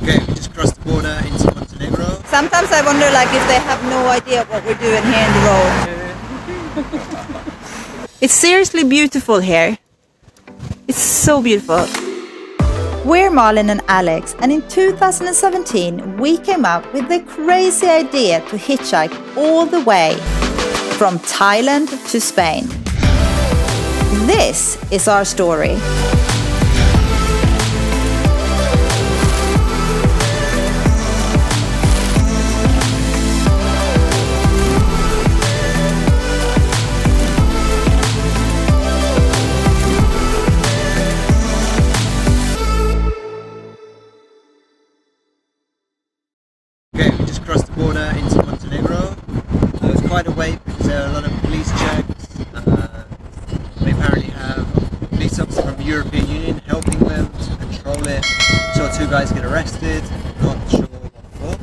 Okay, we just crossed the border into Montenegro. Sometimes I wonder if they have no idea what we're doing here in the road. It's seriously beautiful here. It's so beautiful. We're Malin and Alex, and in 2017 we came up with the crazy idea to hitchhike all the way from Thailand to Spain. This is our story. Okay, we just crossed the border into Montenegro. It was quite a wait because there are a lot of police checks. They apparently have police officers from the European Union helping them to control it. Saw two guys get arrested, not sure what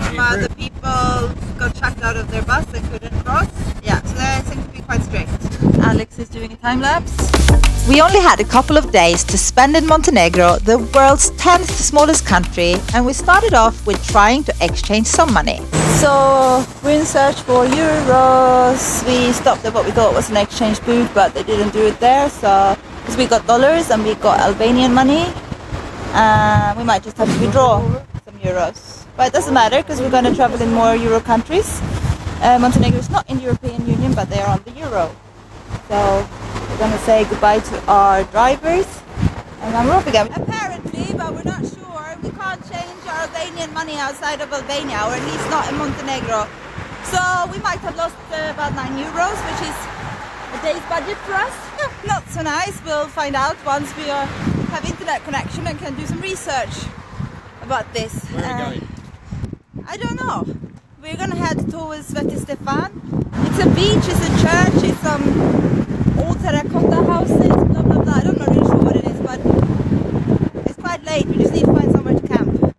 for. The people got chucked out of their bus and couldn't cross. Yeah, so they seem to be quite strict. Alex is doing a time lapse. We only had a couple of days to spend in Montenegro, the world's 10th smallest country, and we started off with trying to exchange some money. So we're in search for euros. We stopped at what we thought was an exchange booth, but they didn't do it there. So because we got dollars and we got Albanian money, we might just have to withdraw some euros. But it doesn't matter because we're going to travel in more euro countries. Montenegro is not in the European Union, but they are on the euro. So we're going to say goodbye to our drivers and then we're off again. Apparently, but we're not sure, we can't change our Albanian money outside of Albania, or at least not in Montenegro. So we might have lost about 9 euros, which is a day's budget for us. Not so nice. We'll find out once we have internet connection and can do some research about this. Where are we going? I don't know. We're going to head towards Sveti Stefan. It's a beach, it's a church, it's some old terracotta houses, blah blah blah. I'm not really sure what it is, but it's quite late. We just need to find somewhere to camp.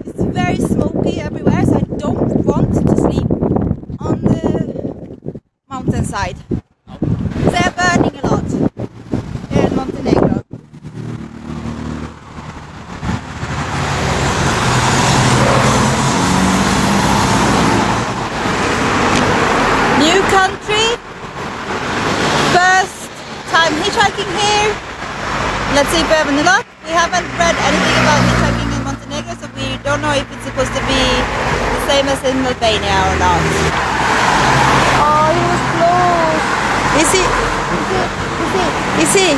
It's very smoky everywhere, so I don't want to sleep on the mountainside. They're burning a lot here in Montenegro. New country. First time hitchhiking here. Let's see if we have any luck. We haven't read anything about hitchhiking in Montenegro, so we don't know if it's supposed to be the same as in Albania or not. Oh, he was close. Is he? Is he?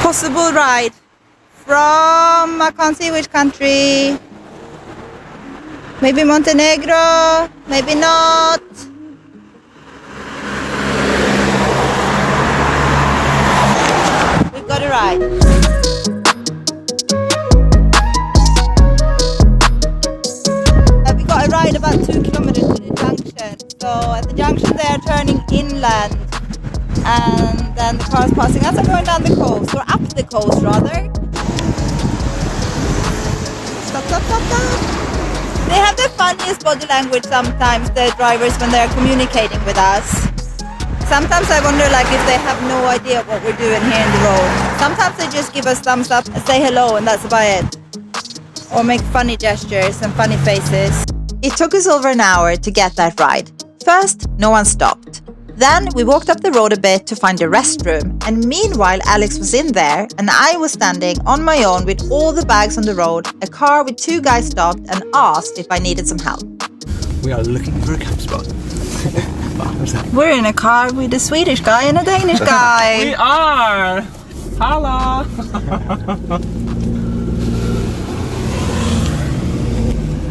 Possible ride from, I can't see which country. Maybe Montenegro, maybe not. We've got a ride. We got a ride about 2 kilometers to the junction. So at the junction they are turning inland. And then the cars passing us are going down the coast, or up the coast rather. Stop, stop, stop, stop. They have the funniest body language sometimes, the drivers, when they're communicating with us. Sometimes I wonder if they have no idea what we're doing here in the road. Sometimes they just give us thumbs up and say hello and that's about it. Or make funny gestures and funny faces. It took us over an hour to get that ride. First, no one stopped. Then we walked up the road a bit to find a restroom, and meanwhile Alex was in there and I was standing on my own with all the bags on the road. A car with 2 guys stopped and asked if I needed some help. We are looking for a camp spot. We're in a car with a Swedish guy and a Danish guy. We are! Hello!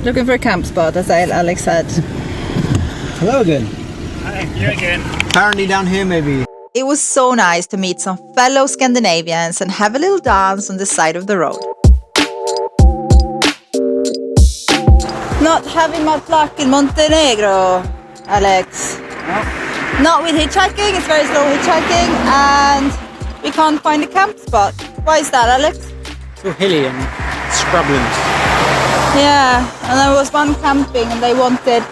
Looking for a camp spot, as Alex said. Hello again. Hi, you again. Apparently down here maybe. It was so nice to meet some fellow Scandinavians and have a little dance on the side of the road. Not having much luck in Montenegro, Alex. No. Not with hitchhiking, it's very slow hitchhiking, and we can't find a camp spot. Why is that, Alex? Too hilly and scrubland. Yeah, and there was one camping and they wanted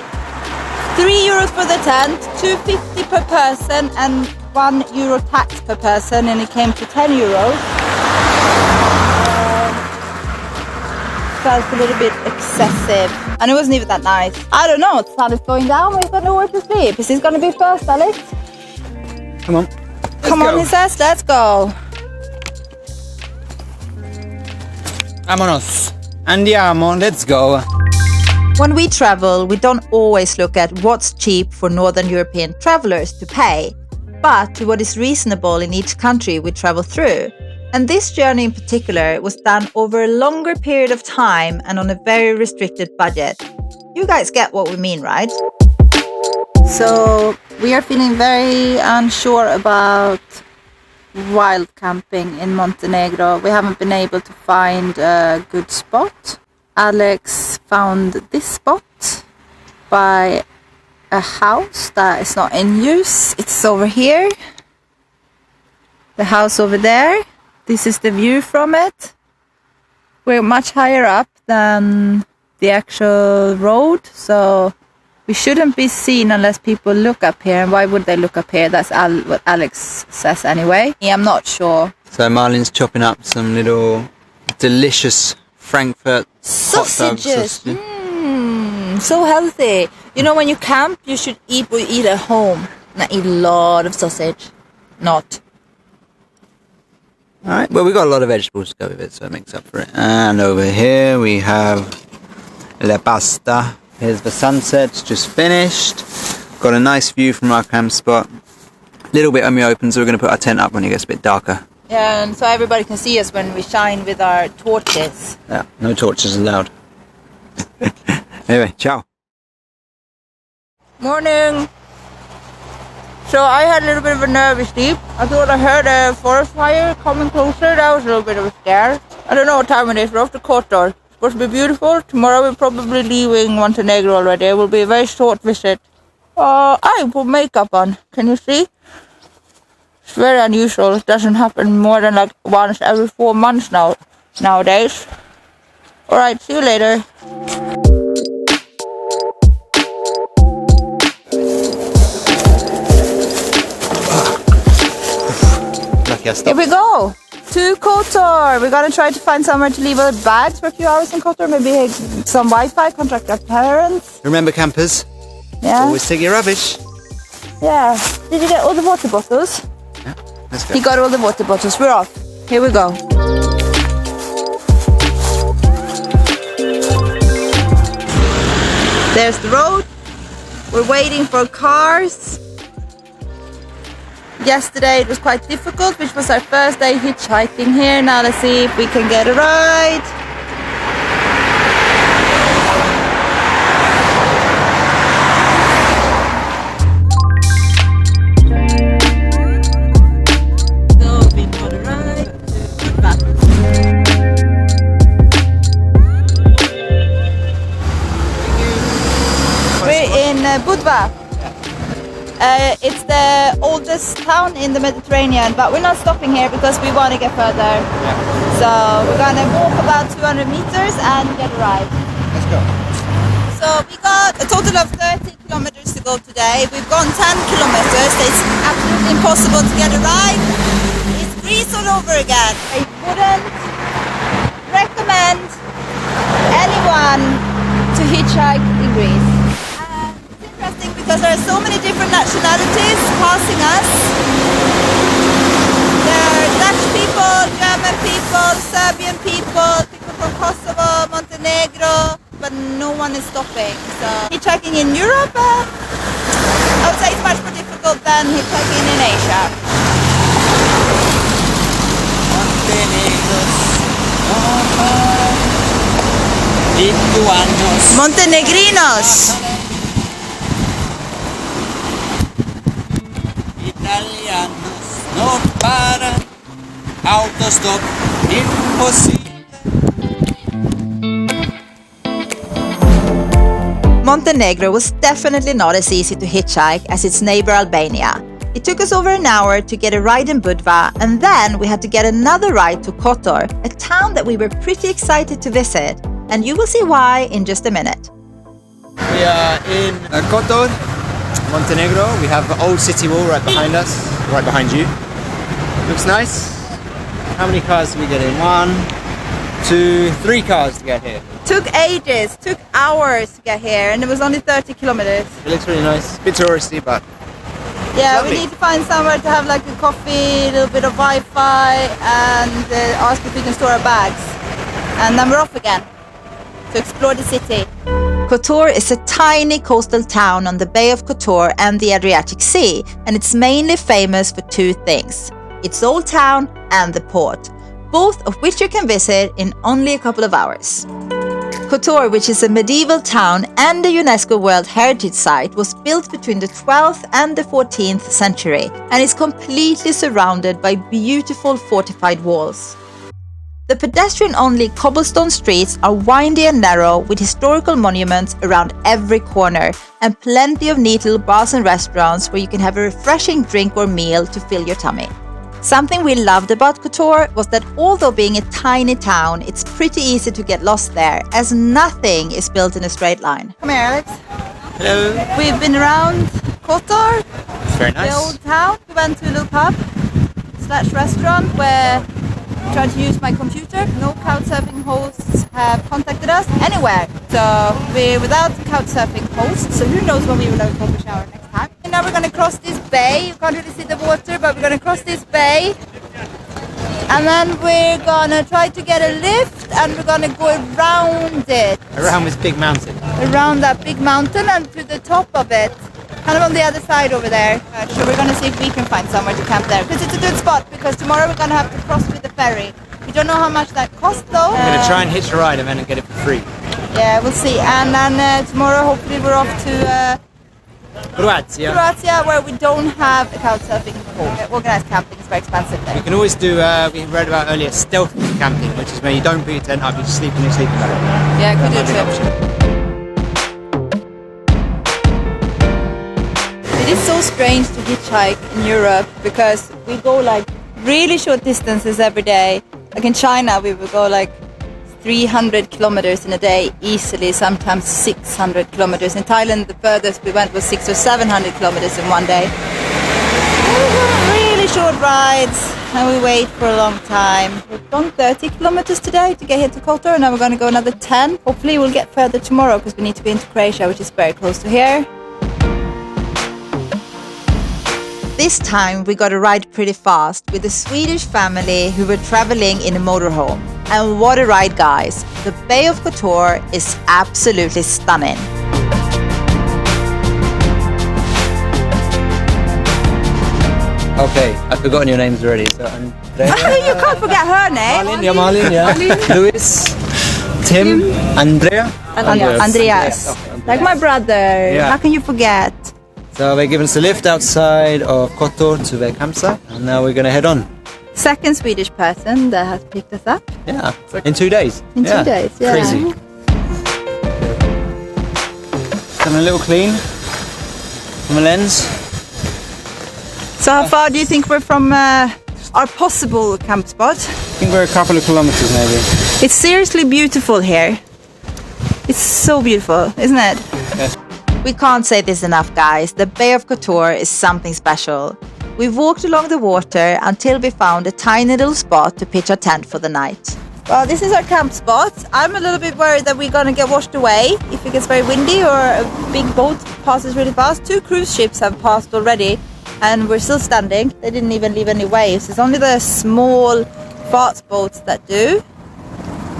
€3 for the tent, €2.50 per person and €1 tax per person, and it came to €10. felt a little bit excessive. And it wasn't even that nice. I don't know, the sun is going down, we've got nowhere to sleep. Is this gonna be first, Alex? Come on. Come on, he says, let's go. Vámonos. Andiamo, let's go. When we travel, we don't always look at what's cheap for Northern European travelers to pay, but to what is reasonable in each country we travel through. And this journey in particular was done over a longer period of time and on a very restricted budget. You guys get what we mean, right? So we are feeling very unsure about wild camping in Montenegro. We haven't been able to find a good spot. Alex found this spot by a house that is not in use. It's over here. The house over there. This is the view from it. We're much higher up than the actual road, so we shouldn't be seen unless people look up here. And why would they look up here? That's what Alex says anyway. Yeah, I'm not sure. So Marlene's chopping up some little delicious Frankfurt Sausages. So healthy. You know, when you camp, you should eat what you eat at home. Not eat a lot of sausage. Not. Alright, well, we got a lot of vegetables to go with it, so it makes up for it. And over here we have la pasta. Here's the sunset, just finished. Got a nice view from our camp spot. A little bit open, so we're going to put our tent up when it gets a bit darker. Yeah, and so everybody can see us when we shine with our torches. Yeah, no torches allowed. Anyway, ciao. Morning. So I had a little bit of a nervous sleep. I thought I heard a forest fire coming closer. That was a little bit of a scare. I don't know what time it is. We're off to Kotor. It's supposed to be beautiful. Tomorrow we're probably leaving Montenegro already. It will be a very short visit. I put makeup on. Can you see? It's very unusual. It doesn't happen more than like once every 4 months nowadays. Alright, see you later. Here we go to Kotor. We're gonna try to find somewhere to leave our bags for a few hours in Kotor. Maybe some Wi-Fi, contact our parents. Remember, campers? Yeah. Always take your rubbish. Yeah. Did you get all the water bottles? Yeah, let's go. He got all the water bottles. We're off. Here we go. There's the road. We're waiting for cars. Yesterday it was quite difficult, which was our first day hitchhiking here. Now let's see if we can get a ride. So we got a ride to Budva. We're in Budva. It's the oldest town in the Mediterranean, but we're not stopping here because we want to get further. Yeah. So we're gonna walk about 200 meters and get a ride. Let's go. So we got a total of 30 kilometers to go today. We've gone 10 kilometers. It's absolutely impossible to get a ride. It's Greece all over again. I wouldn't recommend anyone to hitchhike in Greece. Because there are so many different nationalities passing us. There are Dutch people, German people, Serbian people, people from Kosovo, Montenegro, but no one is stopping. So hitchhiking in Europe, I would say it's much more difficult than hitchhiking in Asia. Montenegrinos! Italianos no paran, autostop impossible. Montenegro was definitely not as easy to hitchhike as its neighbor Albania. It took us over an hour to get a ride in Budva, and then we had to get another ride to Kotor, a town that we were pretty excited to visit, and you will see why in just a minute. We are in Kotor, Montenegro. We have the old city wall right behind us, right behind you. Looks nice. How many cars did we get in? 1, to 3 cars to get here. Took ages, took hours to get here, and it was only 30 kilometers. It looks really nice. A bit touristy, but Yeah, lovely. we need to find somewhere to have like a coffee, a little bit of Wi-Fi, and ask if we can store our bags. And then we're off again to explore the city. Kotor is a tiny coastal town on the Bay of Kotor and the Adriatic Sea, and it's mainly famous for 2 things: its old town and the port, both of which you can visit in only a couple of hours. Kotor, which is a medieval town and a UNESCO World Heritage Site, was built between the 12th and the 14th century and is completely surrounded by beautiful fortified walls. The pedestrian-only cobblestone streets are windy and narrow, with historical monuments around every corner and plenty of neat little bars and restaurants where you can have a refreshing drink or meal to fill your tummy. Something we loved about Kotor was that although being a tiny town, it's pretty easy to get lost there, as nothing is built in a straight line. Come here, Alex. hello. We've been around Kotor, It's very the nice. old town. We went to a little pub / restaurant where I tried to use my computer. No couchsurfing hosts have contacted us anywhere. So we're without couchsurfing hosts. So who knows when we will have a coffee shower next time. And now we're going to cross this bay. You can't really see the water, but we're going to cross this bay. And then we're going to try to get a lift and we're going to go around it. Around this big mountain. Around that big mountain and to the top of it. Kind of on the other side over there. So we're going to see if we can find somewhere to camp there. Because it's a good spot, because tomorrow we're going to have to cross with the ferry. We don't know how much that costs though. I'm going to try and hitch a ride and then get it for free. Yeah, we'll see. And then tomorrow hopefully we're off to Croatia. Croatia, where we don't have a couchsurfing home. Organized camping is very expensive there. You can always do, we read about earlier, stealth camping, which is where you don't put your tent up, you just sleep in your sleeping bag. Yeah, could do That might be an too. option. It is so strange to hitchhike in Europe because we go like really short distances every day. Like in China, we would go like 300 kilometers in a day easily, sometimes 600 kilometers. In Thailand, the furthest we went was 600 or 700 kilometers in one day. Really short rides, and we wait for a long time. We've gone 30 kilometers today to get here to Kotor, and now we're going to go another 10. Hopefully we'll get further tomorrow because we need to be into Croatia, which is very close to here. This time we got a ride pretty fast with a Swedish family who were traveling in a motorhome. And what a ride, guys! The Bay of Kotor is absolutely stunning. Okay, I've forgotten your names already. So Andrea, You can't forget her name. Marlin, yeah. Luis, Tim, Andrea. Andreas. Yeah, Like my brother. Yeah. How can you forget? So they're giving us a lift outside of Kotor to their campsite, and now we're going to head on. Second Swedish person that has picked us up. Yeah, in 2 days. In 2 days, yeah. Crazy. Done a little clean from the lens. So how far do you think we're from our possible camp spot? I think we're a couple of kilometers maybe. It's seriously beautiful here. It's so beautiful, isn't it? Yes. We can't say this enough, guys. The Bay of Kotor is something special. We walked along the water until we found a tiny little spot to pitch our tent for the night. Well, this is our camp spot. I'm a little bit worried that we're gonna get washed away if it gets very windy or a big boat passes really fast. 2 cruise ships have passed already and we're still standing. They didn't even leave any waves. It's only the small fast boats that do.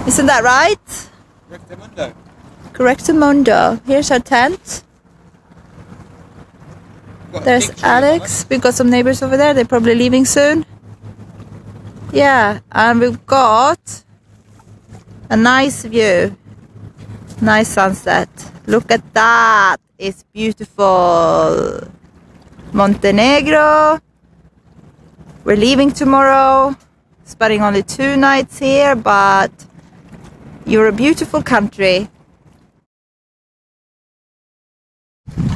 Isn't that right? Correctamundo. Here's our tent. There's Alex. We've got some neighbors over there. They're probably leaving soon. Yeah, and we've got a nice view. Nice sunset. Look at that. It's beautiful. Montenegro. We're leaving tomorrow. Spending only 2 nights here, but you're a beautiful country.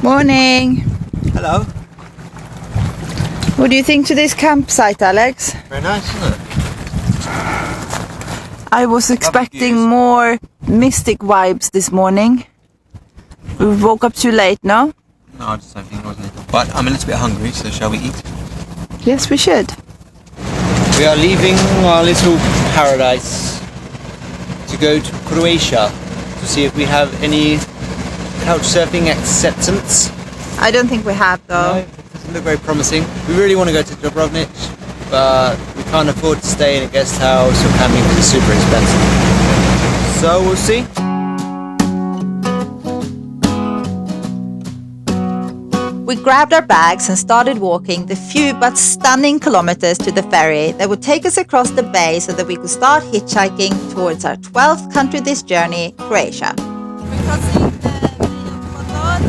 Morning. Hello. What do you think to this campsite, Alex? Very nice, isn't it? I was expecting views. more mystic vibes this morning. We woke up too late, no? No, I just don't think it wasn't it. But I'm a little bit hungry, so shall we eat? Yes, we should. We are leaving our little paradise go to Croatia to see if we have any couch surfing acceptance. I don't think we have though. No, it doesn't look very promising. We really want to go to Dubrovnik, but we can't afford to stay in a guest house or camping because it's super expensive. So we'll see. We grabbed our bags and started walking the few but stunning kilometers to the ferry that would take us across the bay so that we could start hitchhiking towards our 12th country this journey, Croatia. We're crossing the Bay of Kotor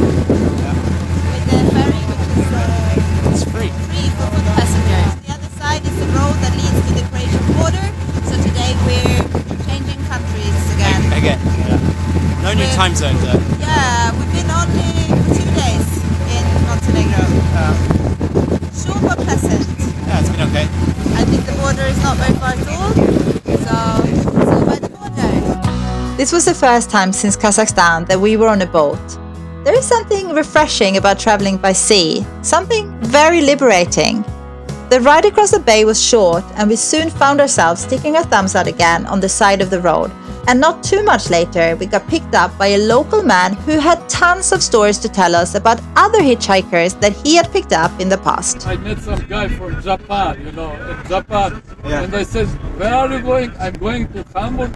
with the ferry, which is It's free for foot passengers. The other side is the road that leads to the Croatian border. So today we're changing countries again. Again, yeah. No new time zones though. Yeah, we've been only 2 days in Montenegro. Short but pleasant. Yeah, it's been okay. I think the border is not very far at all. So by the border. This was the first time since Kazakhstan that we were on a boat. There is something refreshing about traveling by sea, something very liberating. The ride across the bay was short and we soon found ourselves sticking our thumbs out again on the side of the road. And not too much later, we got picked up by a local man who had tons of stories to tell us about other hitchhikers that he had picked up in the past. I met some guy from Japan, in Japan. Yeah. And I said, where are you going? I'm going to Hamburg.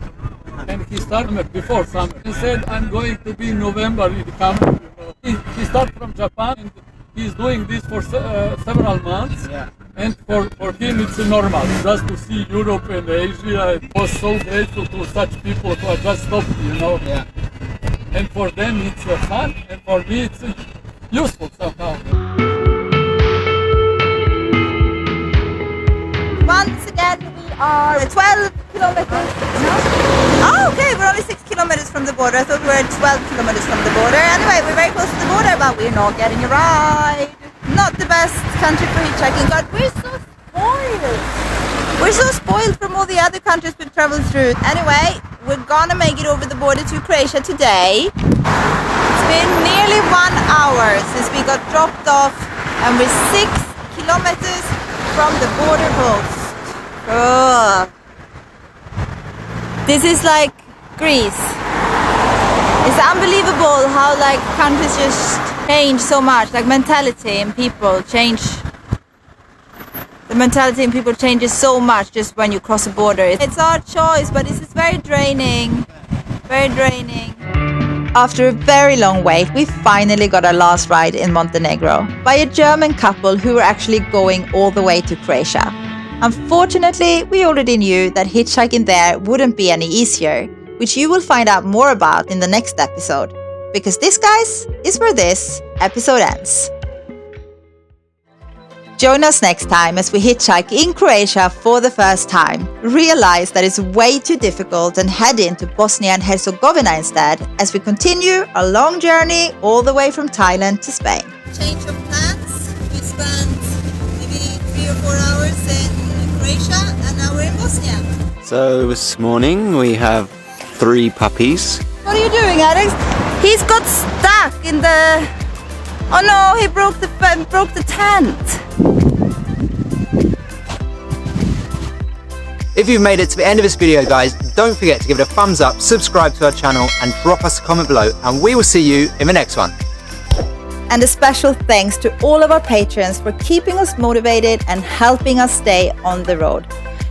And he started before summer. He said, I'm going to be in November in Hamburg. He started from Japan and he's doing this for several months. Yeah. And for him it's normal, just to see Europe and Asia. I was so grateful to such people who are just stopped, Yeah. And for them it's fun, and for me it's useful somehow. Once again, we are 12 kilometers. Oh, okay, we're only 6 kilometers from the border. I thought we were 12 kilometers from the border. Anyway, we're very close to the border, but we're not getting a ride. Not the best country for hitchhiking, but we're so spoiled. We're so spoiled from all the other countries we've traveled through. Anyway, we're gonna make it over the border to Croatia today. It's been nearly 1 hour since we got dropped off, and we're 6 kilometers from the border post. Ugh. This is like Greece. It's unbelievable how like countries just change so much, like mentality in people change. The mentality in people changes so much just when you cross a border. It's our choice, but this is very draining. Very draining. After a very long wait, we finally got our last ride in Montenegro by a German couple who were actually going all the way to Croatia. Unfortunately, we already knew that hitchhiking there wouldn't be any easier, which you will find out more about in the next episode. Because this, guys, is where this episode ends. Join us next time as we hitchhike in Croatia for the first time, realize that it's way too difficult and head into Bosnia and Herzegovina instead as we continue our long journey all the way from Thailand to Spain. Change of plans. We spent maybe 3 or 4 hours in Croatia and now we're in Bosnia. So this morning we have 3 puppies. What are you doing, Alex? He's got stuck in the... Oh no, he broke the tent. If you've made it to the end of this video, guys, don't forget to give it a thumbs up, subscribe to our channel and drop us a comment below, and we will see you in the next one. And a special thanks to all of our patrons for keeping us motivated and helping us stay on the road.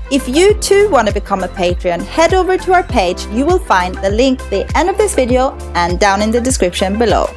If you too want to become a patron, head over to our page. You will find the link at the end of this video and down in the description below.